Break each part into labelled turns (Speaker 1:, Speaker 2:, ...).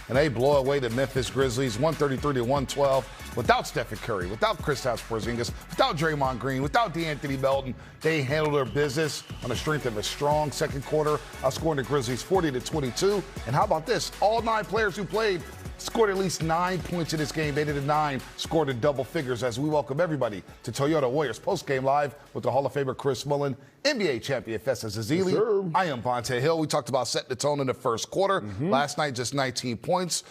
Speaker 1: and they blow away the Memphis Grizzlies 133-112 without Stephen Curry, without Kristaps Porzingis, without Draymond Green, without DeAnthony Melton. They handled their business on the strength of a strong second quarter, outscoring the Grizzlies 40-22. And how about this? All 9 players who played scored at least 9 points in this game. 8 of the 9 scored in double figures as we welcome everybody to Toyota Warriors Postgame Live with the Hall of Famer Chris Mullin, NBA champion Festus Ezeli.
Speaker 2: Yes,
Speaker 1: I am Vontae Hill. We talked about setting the tone in the first quarter. Last night, just 19 points.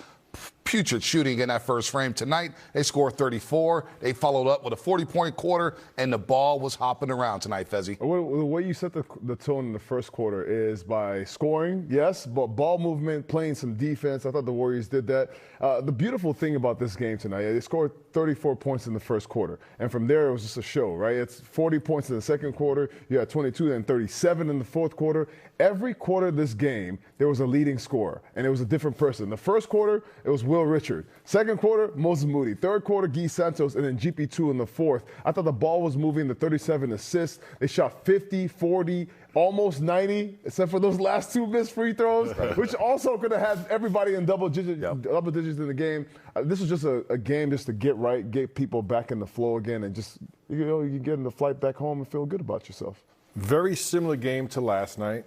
Speaker 1: Putrid shooting in that first frame. Tonight, they scored 34. They followed up with a 40-point quarter, and the ball was hopping around tonight, Fezzi.
Speaker 2: The way you set the tone in the first quarter is by scoring, yes, but ball movement, playing some defense. I thought the Warriors did that. The beautiful thing about this game tonight, they scored 34 points in the first quarter, and from there it was just a show, right? It's 40 points in the second quarter. You had 22 and 37 in the fourth quarter. Every quarter of this game, there was a leading scorer, and it was a different person. The first quarter, it was Will Richard. Second quarter, Moses Moody. Third quarter, Guy Santos, and then GP2 in the fourth. I thought the ball was moving, the 37 assists. They shot 50, 40, almost 90, except for those last 2 missed free throws, which also could have had everybody in double digits in the game. This was just a game just to get right, get people back in the flow again, and just, you get in the flight back home and feel good about yourself.
Speaker 3: Very similar game to last night.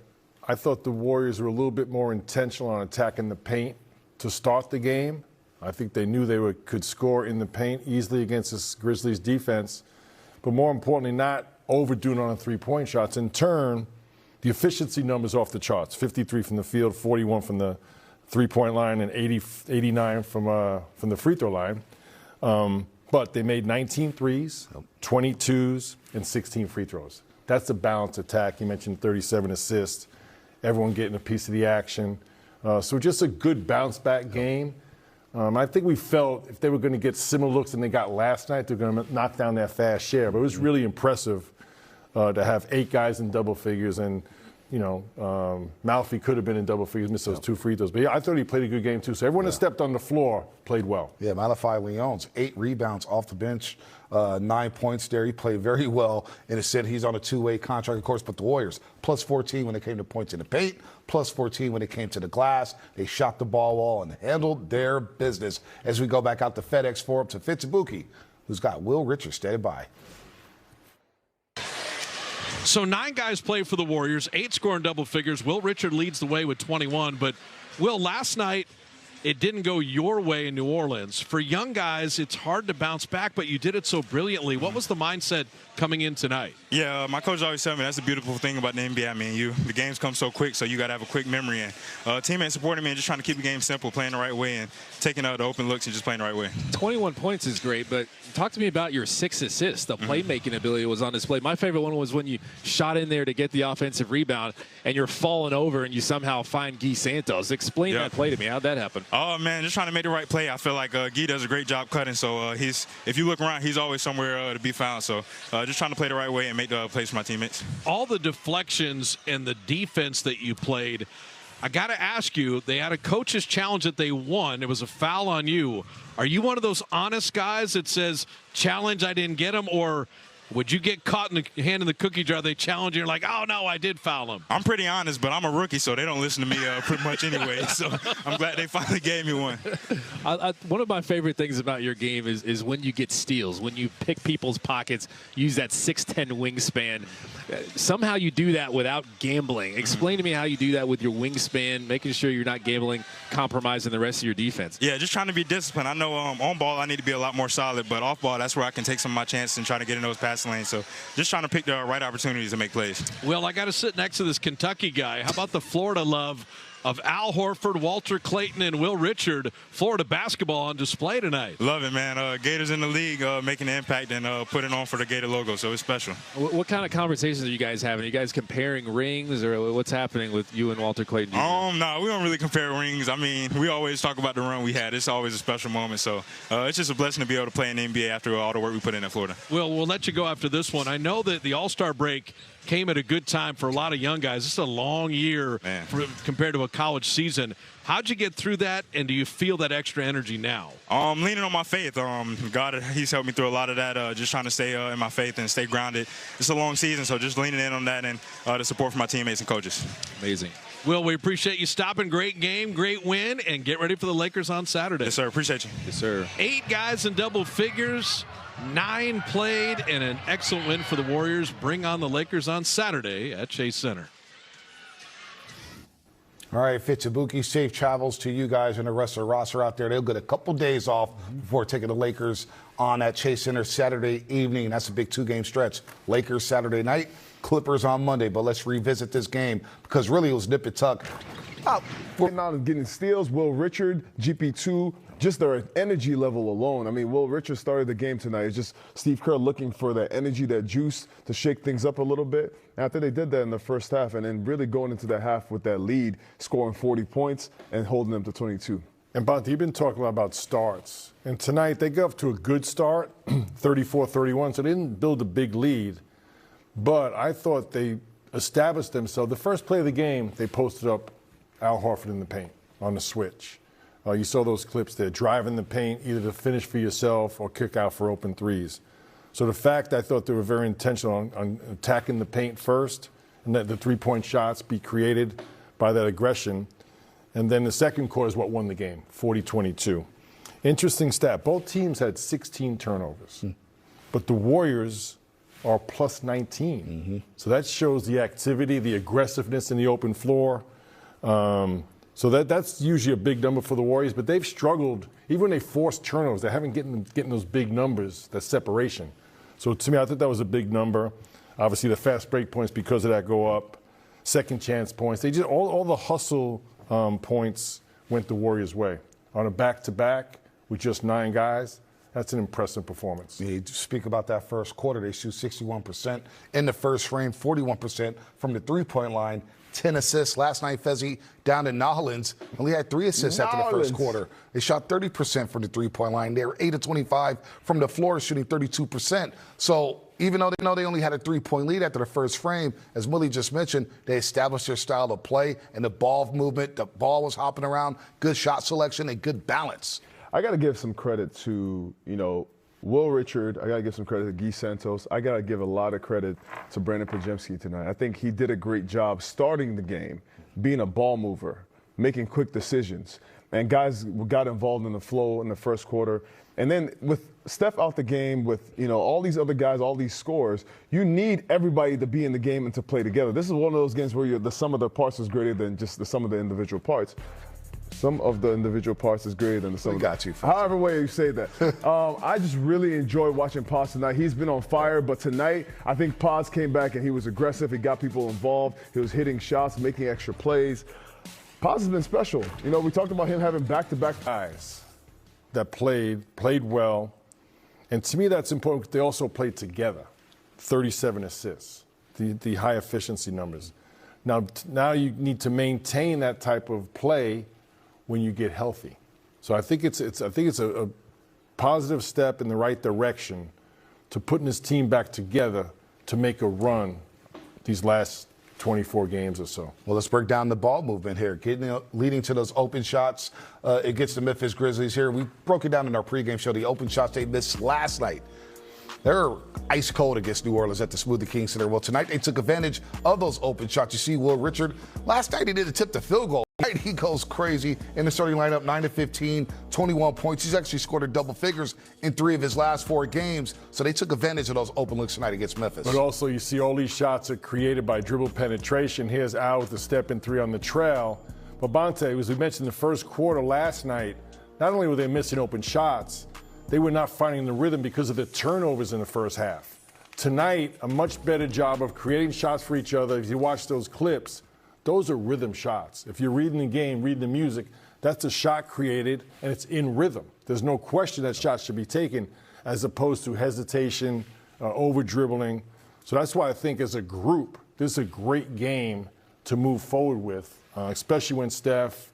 Speaker 3: I thought the Warriors were a little bit more intentional on attacking the paint to start the game. I think they knew they could score in the paint easily against this Grizzlies defense, but more importantly, not overdoing on the three-point shots. In turn, the efficiency numbers off the charts: 53 from the field, 41 from the three-point line, and 89 from the free throw line. But they made 19 threes, 22s, and 16 free throws. That's a balanced attack. You mentioned 37 assists. Everyone getting a piece of the action. So just a good bounce-back game. I think we felt if they were going to get similar looks than they got last night, they're going to knock down that fast share. But it was really impressive to have 8 guys in double figures. And, Malfi could have been in double figures, missed those 2 free throws. But, yeah, I thought he played a good game, too. So everyone that stepped on the floor played well.
Speaker 1: Yeah, Malachi Leon's 8 rebounds off the bench, 9 points there. He played very well in a set. He's on a 2-way contract, of course, but the Warriors, plus 14 when it came to points in the paint, plus 14 when it came to the glass. They shot the ball well and handled their business. As we go back out to FedEx Forum to Fitzibuki, who's got Will Richard standing by.
Speaker 4: So 9 guys play for the Warriors, 8 score in double figures. Will Richard leads the way with 21. But, Will, last night it didn't go your way in New Orleans. For young guys, it's hard to bounce back, but you did it so brilliantly. What was the mindset coming in tonight?
Speaker 5: Yeah, my coach always told me that's the beautiful thing about the NBA. I mean, the games come so quick, so you got to have a quick memory. And teammates supporting me and just trying to keep the game simple, playing the right way, and taking out the open looks and just playing the right way.
Speaker 6: 21 points is great, but talk to me about your 6 assists. The playmaking ability was on display. My favorite one was when you shot in there to get the offensive rebound, and you're falling over, and you somehow find Guy Santos. Explain that play to me. How'd that happen?
Speaker 5: Oh, man, just trying to make the right play. I feel like Guy does a great job cutting, so if you look around, he's always somewhere to be found. So just trying to play the right way and make the plays for my teammates.
Speaker 4: All the deflections and the defense that you played, I got to ask you, they had a coach's challenge that they won. It was a foul on you. Are you one of those honest guys that says, challenge, I didn't get him, or would you get caught in the hand in the cookie jar? They challenge you, you're like, oh, no, I did foul him.
Speaker 5: I'm pretty honest, but I'm a rookie, so they don't listen to me pretty much anyway. So I'm glad they finally gave me one.
Speaker 6: One of my favorite things about your game is when you get steals, when you pick people's pockets, use that 6'10" wingspan. Somehow you do that without gambling. Explain to me how you do that with your wingspan, making sure you're not gambling, compromising the rest of your defense.
Speaker 5: Yeah, just trying to be disciplined. I know on ball I need to be a lot more solid, but off ball, that's where I can take some of my chances and try to get in those passing lanes. So just trying to pick the right opportunities to make plays.
Speaker 4: Well, I got to sit next to this Kentucky guy. How about the Florida love of Al Horford, Walter Clayton, and Will Richard? Florida basketball on display tonight.
Speaker 5: Love it, man. Gators in the league making an impact and putting on for the Gator logo, so it's special.
Speaker 6: What kind of conversations are you guys having? Are you guys comparing rings, or what's happening with you and Walter Clayton?
Speaker 5: No, we don't really compare rings. I mean, we always talk about the run we had. It's always a special moment, so it's just a blessing to be able to play in the NBA after all the work we put in at Florida.
Speaker 4: Well, we'll let you go after this one. I know that the All-Star break came at a good time for a lot of young guys. This is a long year compared to a college season. How'd you get through that, and do you feel that extra energy now?
Speaker 5: Leaning on my faith. God, he's helped me through a lot of that, just trying to stay in my faith and stay grounded. It's a long season, so just leaning in on that and the support from my teammates and coaches.
Speaker 6: Amazing.
Speaker 4: Will, we appreciate you stopping. Great game, great win, and get ready for the Lakers on Saturday.
Speaker 5: Yes, sir. Appreciate you.
Speaker 6: Yes, sir.
Speaker 4: 8 guys in double figures, 9 played, and an excellent win for the Warriors. Bring on the Lakers on Saturday at Chase Center.
Speaker 1: All right, Fitzabuki, safe travels to you guys and the rest of the roster out there. They'll get a couple days off before taking the Lakers on at Chase Center Saturday evening. That's a big 2-game stretch. Lakers Saturday night, Clippers on Monday. But let's revisit this game because really it was nip and tuck.
Speaker 2: Getting steals, Will Richard, GP2, just their energy level alone. I mean, Will Richard started the game tonight. It's just Steve Kerr looking for that energy, that juice to shake things up a little bit. After they did that in the first half, and then really going into the half with that lead, scoring 40 points and holding them to 22.
Speaker 3: And Bonte, you've been talking about starts. And tonight they got off to a good start, 34-31, so they didn't build a big lead. But I thought they established themselves. The first play of the game, they posted up Al Horford in the paint on the switch. You saw those clips there, driving the paint either to finish for yourself or kick out for open threes. So the fact I thought they were very intentional on attacking the paint first and that the three-point shots be created by that aggression. And then the second quarter is what won the game, 40-22. Interesting stat, both teams had 16 turnovers, but the Warriors are plus 19. So that shows the activity, the aggressiveness in the open floor. So that's usually a big number for the Warriors, but they've struggled. Even when they force turnovers, they haven't getting those big numbers, that separation. So to me, I thought that was a big number. Obviously, the fast break points because of that go up. Second chance points. They just all the hustle points went the Warriors' way. On a back-to-back with just 9 guys, that's an impressive performance.
Speaker 1: Yeah, you speak about that first quarter. They shoot 61% in the first frame, 41% from the three-point line. 10 assists. Last night, Fezzi down to Nolens only had 3 assists after the first quarter. They shot 30% from the three-point line. They were 8 of 25 from the floor, shooting 32%. So even though they only had a 3-point lead after the first frame, as Willie just mentioned, they established their style of play and the ball movement. The ball was hopping around, good shot selection, and good balance.
Speaker 2: I got to give some credit to, Will Richard. I got to give some credit to Guy Santos. I got to give a lot of credit to Brandon Podziemski tonight. I think he did a great job starting the game, being a ball mover, making quick decisions. And guys got involved in the flow in the first quarter. And then with Steph out the game, with all these other guys, all these scores, you need everybody to be in the game and to play together. This is one of those games where the sum of the parts is greater than just the sum of the individual parts. Some of the individual parts is greater than the sum. However way you say that. I just really enjoyed watching Pods tonight. He's been on fire, but tonight I think Pods came back and he was aggressive. He got people involved. He was hitting shots, making extra plays. Pods has been special. We talked about him having back-to-back
Speaker 3: guys that played well. And to me, that's important because they also played together. 37 assists, the high efficiency numbers. Now you need to maintain that type of play when you get healthy. So I think it's a positive step in the right direction to putting this team back together to make a run these last 24 games or so.
Speaker 1: Well, let's break down the ball movement here, leading to those open shots against the Memphis Grizzlies here. We broke it down in our pregame show, the open shots they missed last night. They're ice cold against New Orleans at the Smoothie King Center. Well, tonight they took advantage of those open shots. You see Will Richard. Last night he did a tip to field goal. Tonight he goes crazy in the starting lineup, 9 of 15, 21 points. He's actually scored a double figures in 3 of his last 4 games. So they took advantage of those open looks tonight against Memphis.
Speaker 3: But also you see all these shots are created by dribble penetration. Here's Al with the step-in 3 on the trail. But Bonte, as we mentioned in the first quarter last night, not only were they missing open shots, they were not finding the rhythm because of the turnovers in the first half. Tonight, a much better job of creating shots for each other. If you watch those clips, those are rhythm shots. If you're reading the game, reading the music, that's a shot created, and it's in rhythm. There's no question that shots should be taken as opposed to hesitation, over-dribbling. So that's why I think as a group, this is a great game to move forward with, especially when Steph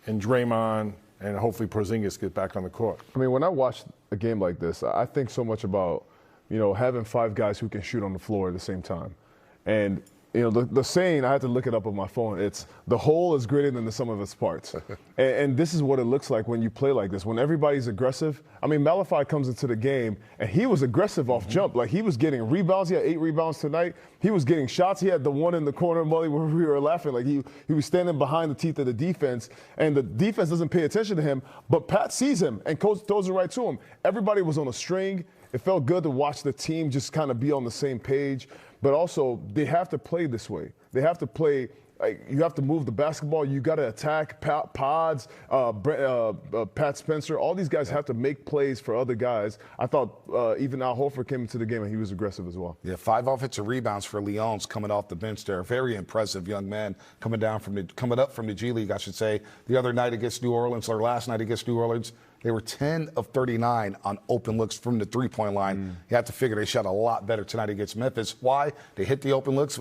Speaker 3: and Draymond and hopefully Porzingis get back on the court.
Speaker 2: I mean, when I watch a game like this, I think so much about, having 5 guys who can shoot on the floor at the same time. And the saying, I had to look it up on my phone. It's the whole is greater than the sum of its parts. and this is what it looks like when you play like this. When everybody's aggressive. I mean, Malafai comes into the game, and he was aggressive off jump. Like, he was getting rebounds. He had 8 rebounds tonight. He was getting shots. He had the one in the corner, Mully, where we were laughing. Like, he was standing behind the teeth of the defense, and the defense doesn't pay attention to him. But Pat sees him, and coach throws it right to him. Everybody was on a string. It felt good to watch the team just kind of be on the same page. But also, they have to play this way. They have to play. You have to move the basketball. You got to attack Pods, Pat Spencer. All these guys have to make plays for other guys. I thought even Al Horford came into the game and he was aggressive as well.
Speaker 1: Yeah, 5 offensive rebounds for Leon's coming off the bench there. Very impressive young man coming up from the G League, I should say. The other night against New Orleans, or last night against New Orleans, they were 10 of 39 on open looks from the three-point line. You have to figure they shot a lot better tonight against Memphis. Why? They hit the open looks.